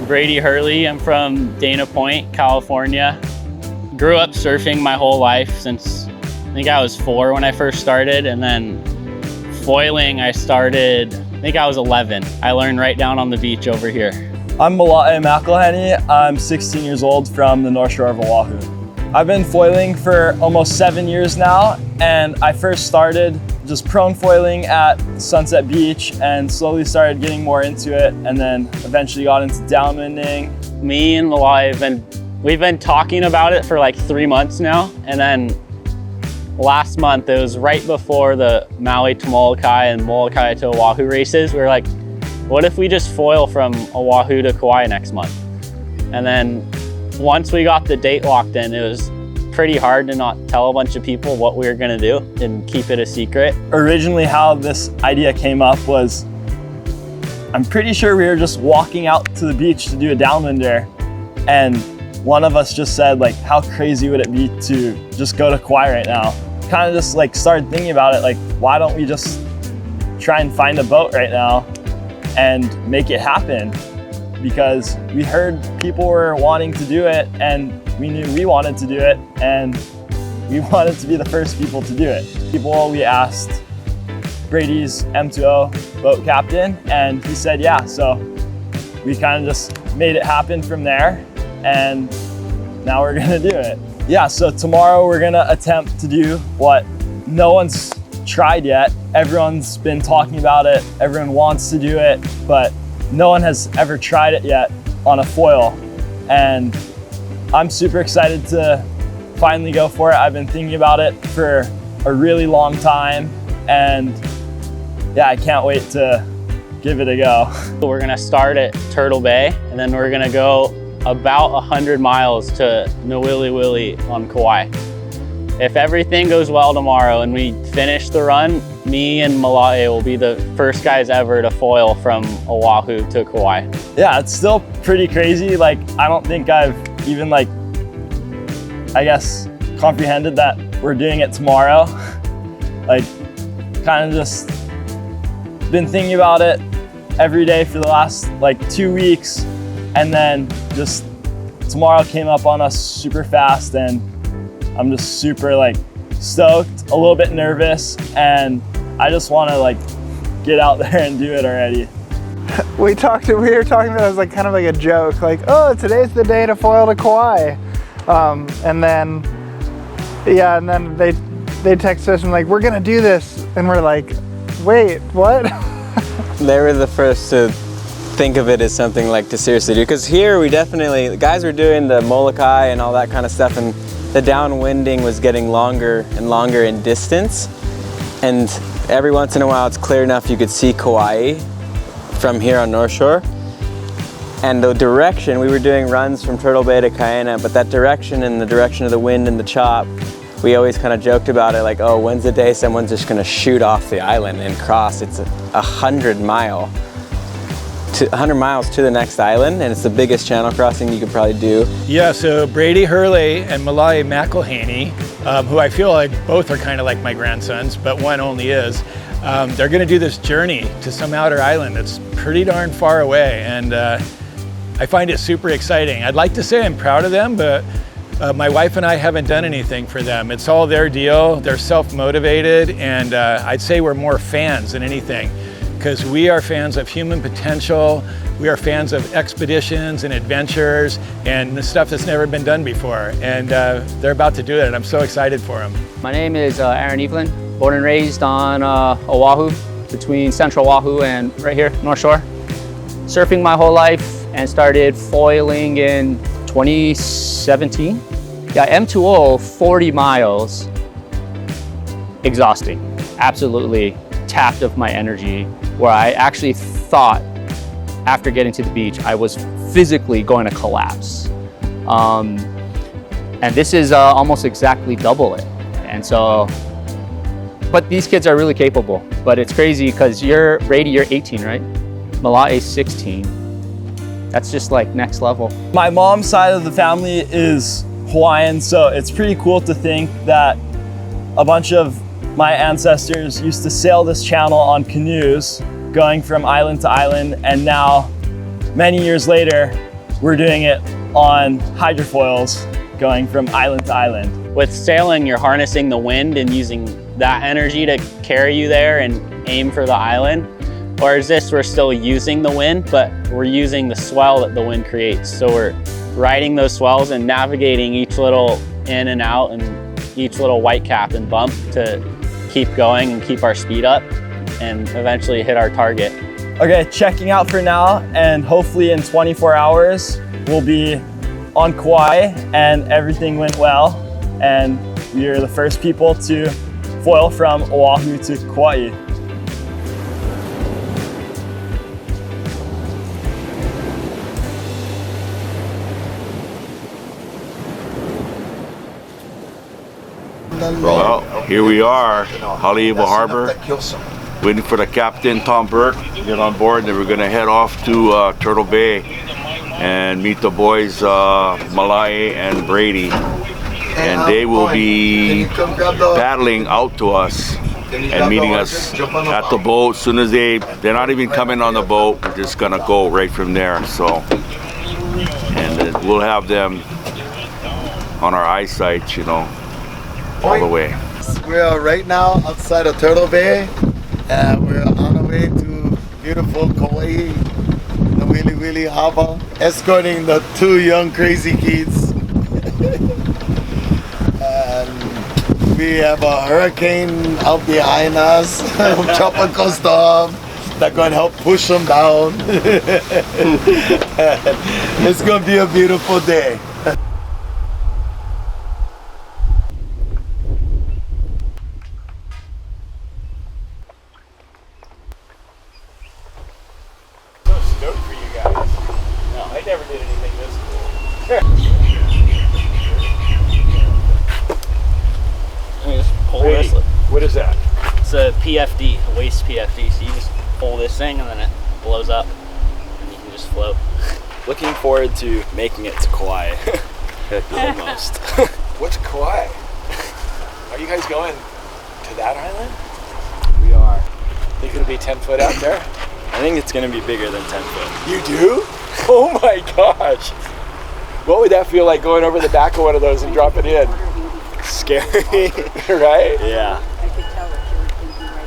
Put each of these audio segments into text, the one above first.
Brady Hurley. I'm from Dana Point, California. Grew up surfing my whole life since I think I was 4 when I first started, and then foiling I started, I think I was 11. I learned right down on the beach over here. I'm McLehany. I'm 16 years old from the North Shore of Oahu. I've been foiling for almost 7 years now, and I first started just prone foiling at Sunset Beach and slowly started getting more into it, and then eventually got into downwinding. Me and Malai we've been talking about it for like 3 months now, and then last month, it was right before the Maui to Molokai and Molokai to Oahu races. We were like, what if we just foil from Oahu to Kaua'i next month? And then once we got the date locked in, it was pretty hard to not tell a bunch of people what we were gonna do and keep it a secret. Originally, how this idea came up was, I'm pretty sure we were just walking out to the beach to do a downwinder, and one of us just said, like, how crazy would it be to just go to Kaua'i right now? Kind of just like started thinking about it, like, why don't we just try and find a boat right now and make it happen? Because we heard people were wanting to do it, and we knew we wanted to do it, and we wanted to be the first people to do it. We asked Brady's M2O boat captain, and he said yeah, so we kind of just made it happen from there, and now we're gonna do it. Yeah, so tomorrow we're gonna attempt to do what no one's tried yet. Everyone's been talking about it, everyone wants to do it, but no one has ever tried it yet on a foil. And I'm super excited to finally go for it. I've been thinking about it for a really long time, and yeah, I can't wait to give it a go. We're gonna start at Turtle Bay, and then we're gonna go about 100 miles to Nawiliwili on Kaua'i. If everything goes well tomorrow and we finish the run, me and Malai will be the first guys ever to foil from Oahu to Kaua'i. Yeah, it's still pretty crazy. Like, I don't think I've even I guess, comprehended that we're doing it tomorrow. Like, kind of just been thinking about it every day for the last 2 weeks, and then just tomorrow came up on us super fast, and I'm just super stoked, a little bit nervous, and I just want to get out there and do it already. We were talking about it as kind of a joke, oh, today's the day to foil to Kaua'i. And then they text us and we're gonna do this, and we're like, wait, what? They were the first to think of it as something to seriously do, because here the guys were doing the Molokai and all that kind of stuff, and the downwinding was getting longer and longer in distance, and every once in a while it's clear enough you could see Kaua'i from here on North Shore. And the direction, we were doing runs from Turtle Bay to Kaʻieʻe, but that direction and the direction of the wind and the chop, we always kind of joked about it, oh, when's the day someone's just gonna shoot off the island and cross? It's 100 miles to the next island, and it's the biggest channel crossing you could probably do. Yeah, so Brady Hurley and Malai McElhaney, who I feel like both are kind of like my grandsons, but one only is, they're gonna do this journey to some outer island that's pretty darn far away, and I find it super exciting. I'd like to say I'm proud of them, but my wife and I haven't done anything for them. It's all their deal. They're self-motivated, and I'd say we're more fans than anything, because we are fans of human potential. We are fans of expeditions and adventures and the stuff that's never been done before. And they're about to do it, and I'm so excited for them. My name is Aaron Evelyn, born and raised on Oahu, between Central Oahu and right here, North Shore. Surfing my whole life, and started foiling in 2017. Yeah, M2O, 40 miles, exhausting. Absolutely tapped of my energy, where I actually thought after getting to the beach, I was physically going to collapse. And this is almost exactly double it. And so, but these kids are really capable. But it's crazy because Brady, you're 18, right? Malai's 16. That's just next level. My mom's side of the family is Hawaiian, so it's pretty cool to think that a bunch of my ancestors used to sail this channel on canoes, going from island to island, and now, many years later, we're doing it on hydrofoils going from island to island. With sailing, you're harnessing the wind and using that energy to carry you there and aim for the island. Whereas this, we're still using the wind, but we're using the swell that the wind creates. So we're riding those swells and navigating each little in and out and each little white cap and bump to keep going and keep our speed up and eventually hit our target. Okay, checking out for now, and hopefully in 24 hours, we'll be on Kauai and everything went well. And we are the first people to foil from Oahu to Kauai. Well, here we are, Haleiwa Harbor, waiting for the captain, Tom Burke, to get on board. Then we're going to head off to Turtle Bay and meet the boys, Malai and Brady. And they will be paddling out to us and meeting us at the boat. As soon as they're not even coming on the boat, we're just going to go right from there. So, and then we'll have them on our eyesight, you know, all the way. We are right now outside of Turtle Bay, and we're on our way to beautiful Kaua'i, the Wili Wili Harbor, escorting the two young crazy kids. And we have a hurricane out behind us, tropical storm, that's going to help push them down. It's going to be a beautiful day. What is that? It's a PFD, a waist PFD. So you just pull this thing and then it blows up and you can just float. Looking forward to making it to Kauai. Almost. What's Kauai? Are you guys going to that island? We are. Think it'll be 10 foot out there? I think it's going to be bigger than 10 foot. You do? Oh my gosh. What would that feel like going over the back of one of those and dropping in? Scary. Right? Yeah.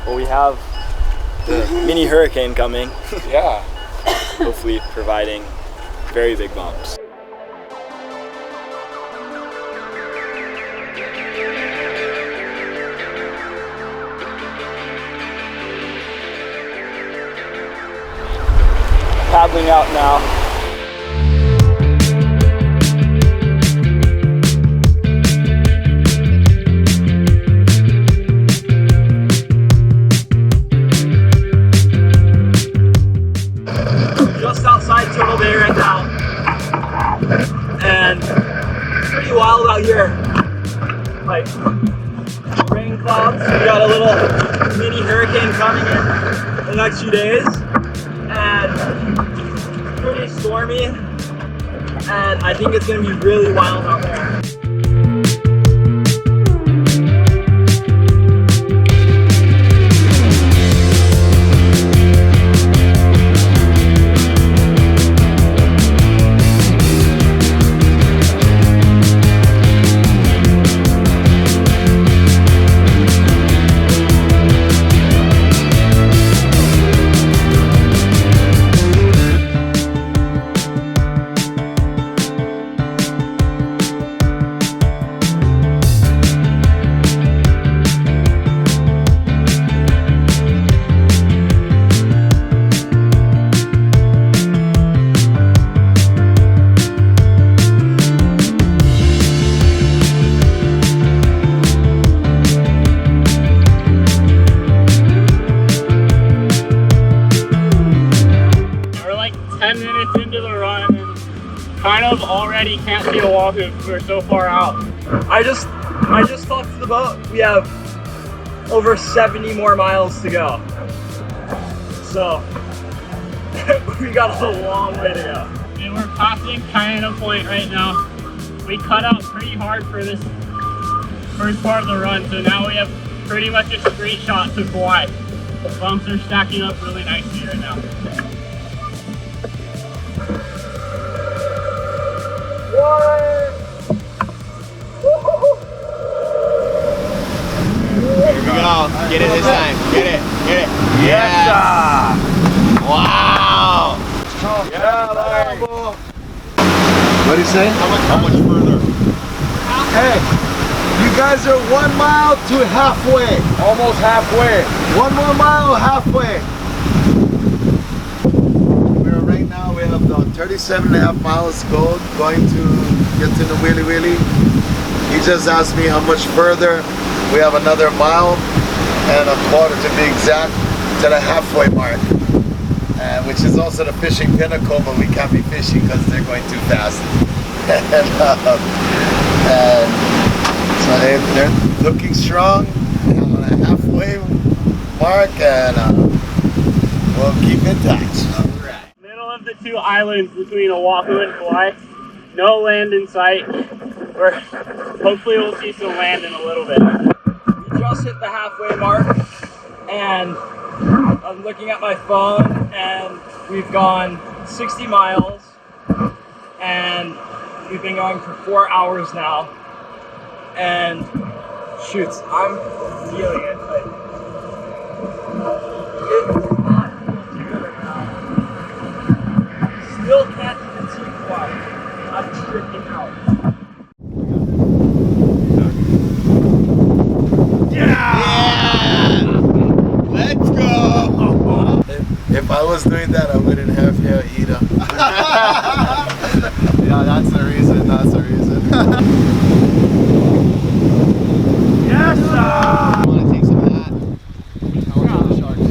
Well, we have the mini hurricane coming. Yeah. Hopefully providing very big bumps. Paddling out now. Just outside Turtle Bay right now, and pretty wild out here. Like rain clouds. We got a little mini hurricane coming in the next few days, and pretty stormy. And I think it's gonna be really wild out there. Kind of already can't see Oahu. We're so far out. I just talked to the boat. We have over 70 more miles to go. So we got a long way to go. And we're passing Kaʻieʻe Point right now. We cut out pretty hard for this first part of the run, so now we have pretty much a straight shot to Kauai. The bumps are stacking up really nicely right now. Get it this time. Get it. Get it. Yes. Wow. Yeah, what do you say? How much further? Hey, you guys are 1 mile to halfway. Almost halfway. 1 more mile, halfway. Right now we have the 37.5 miles going to get to the Wheelie Wheelie. He just asked me how much further. We have another mile and a quarter to be exact to the halfway mark, which is also the fishing pinnacle, but we can't be fishing because they're going too fast. and so they're looking strong on a halfway mark, and we'll keep in touch. Middle of the two islands between Oahu and Kaua'i. No land in sight. Hopefully we'll see some land in a little bit. We just hit the halfway mark, and I'm looking at my phone, and we've gone 60 miles, and we've been going for 4 hours now. And shoots, I'm feeling it. Like, it's not good now. Still can't even see Kaua'i. I'm tripping out. Yeah! Let's go! If I was doing that, I wouldn't have here either. Yeah, that's the reason. That's the reason. Yes, sir! I want to take some of that. I want the sharks.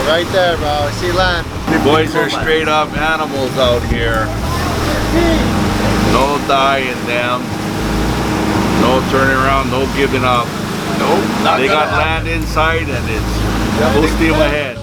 Right there, bro. I see land. The boys are straight up animals out here. No dying them. No turning around, no giving up. Nope. They got land inside and it's full steam ahead.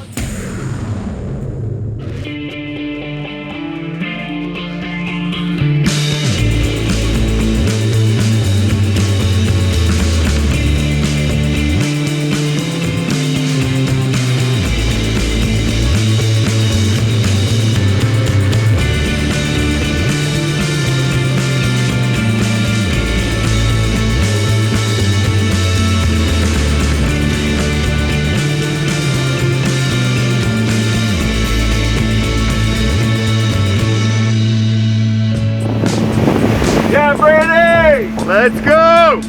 Let's go!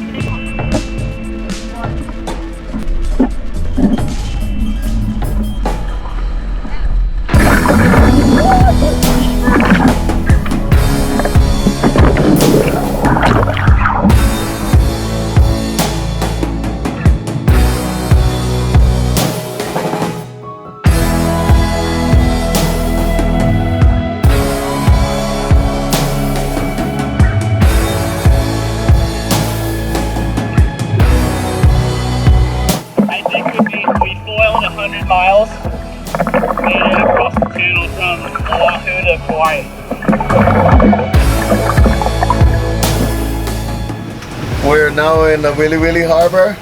miles, made it across the channel from Waho to Kaua'i. We're now in the Wheelie Wheelie Harbor.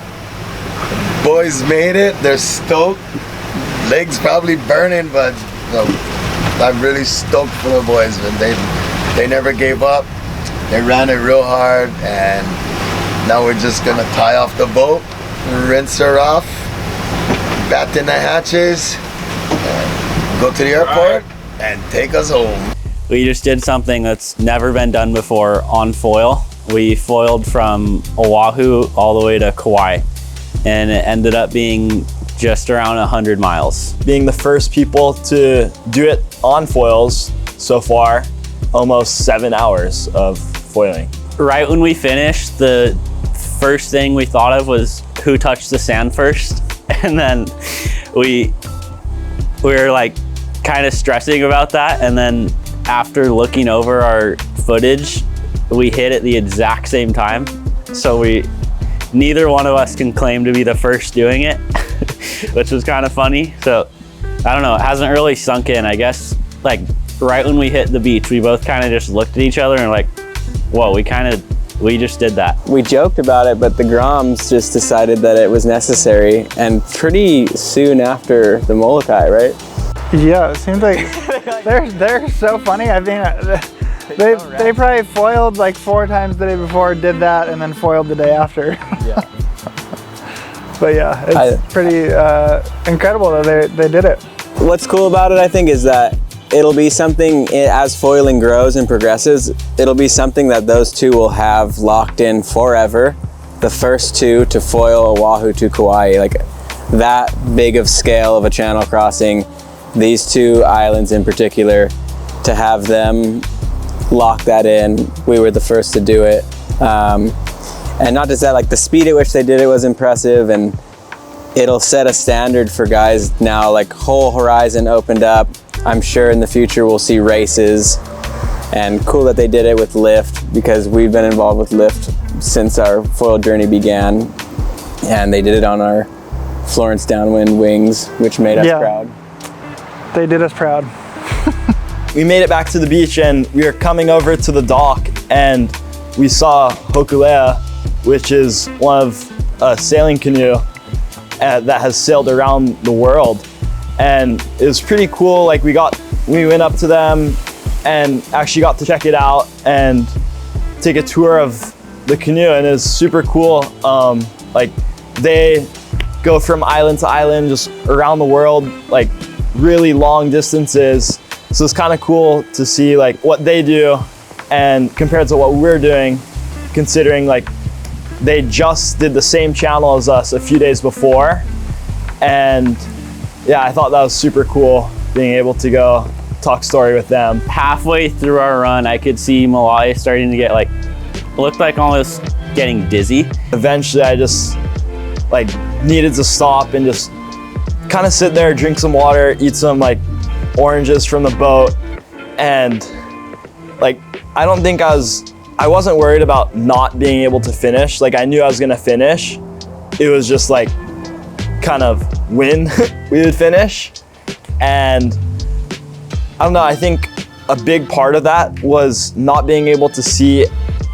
Boys made it, they're stoked. Legs probably burning, but I'm really stoked for the boys. They never gave up. They ran it real hard, and now we're just gonna tie off the boat, rinse her off, batten the hatches, and go to the airport and take us home. We just did something that's never been done before on foil. We foiled from Oahu all the way to Kaua'i, and it ended up being just around 100 miles. Being the first people to do it on foils so far, almost 7 hours of foiling. Right when we finished, the first thing we thought of was who touched the sand first. And then we were like kind of stressing about that. And then after looking over our footage, we hit at the exact same time. So neither one of us can claim to be the first doing it, which was kind of funny. So I don't know, it hasn't really sunk in. I guess like right when we hit the beach, we both kind of just looked at each other and like, whoa, we just did that. We joked about it, but the Groms just decided that it was necessary, and pretty soon after the Molokai, right? Yeah, it seems like they're so funny. I think they probably foiled like 4 times the day before, did that, and then foiled the day after. Yeah. But yeah, it's pretty incredible that they did it. What's cool about it, I think, is that it'll be something, as foiling grows and progresses, it'll be something that those two will have locked in forever. The first two to foil Oahu to Kaua'i, like that big of scale of a channel crossing, these 2 islands in particular, to have them lock that in. We were the first to do it. And not just that, like the speed at which they did it was impressive, and it'll set a standard for guys now. Like whole horizon opened up. I'm sure in the future we'll see races, and cool that they did it with lift, because we've been involved with lift since our foil journey began, and they did it on our Florence downwind wings, which made us proud. They did us proud. We made it back to the beach, and we were coming over to the dock, and we saw Hokulea, which is one of a sailing canoe that has sailed around the world. And it was pretty cool. Like we went up to them and actually got to check it out and take a tour of the canoe, and it's super cool. Like they go from island to island, just around the world, like really long distances. So it's kind of cool to see like what they do and compared to what we're doing, considering like they just did the same channel as us a few days before. And yeah, I thought that was super cool being able to go talk story with them. Halfway through our run, I could see Malaya starting to get like, looked like almost getting dizzy. Eventually I just like needed to stop and just kind of sit there, drink some water, eat some like oranges from the boat. And like, I don't think I wasn't worried about not being able to finish. Like I knew I was gonna finish. It was just like kind of when we would finish. And I don't know, I think a big part of that was not being able to see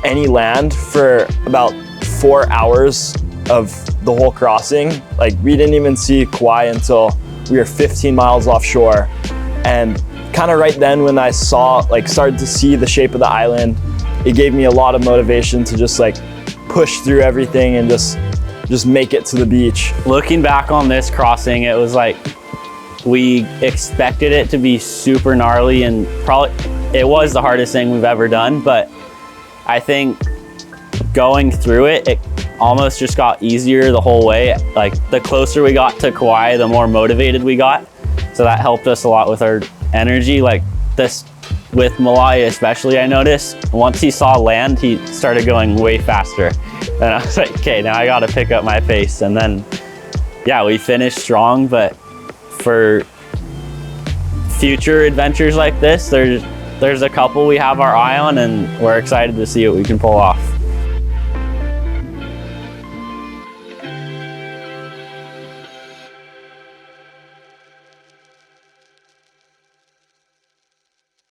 any land for about 4 hours of the whole crossing. Like we didn't even see Kaua'i until we were 15 miles offshore. And kind of right then when I started to see the shape of the island, it gave me a lot of motivation to just like push through everything and just make it to the beach. Looking back on this crossing, it was like, we expected it to be super gnarly, and probably it was the hardest thing we've ever done, but I think going through it, it almost just got easier the whole way. Like the closer we got to Kaua'i, the more motivated we got. So that helped us a lot with our energy. Like this, with Malaya especially, I noticed once he saw land, he started going way faster. And I was like, okay, now I gotta pick up my pace. And then, yeah, we finished strong, but for future adventures like this, there's a couple we have our eye on, and we're excited to see what we can pull off.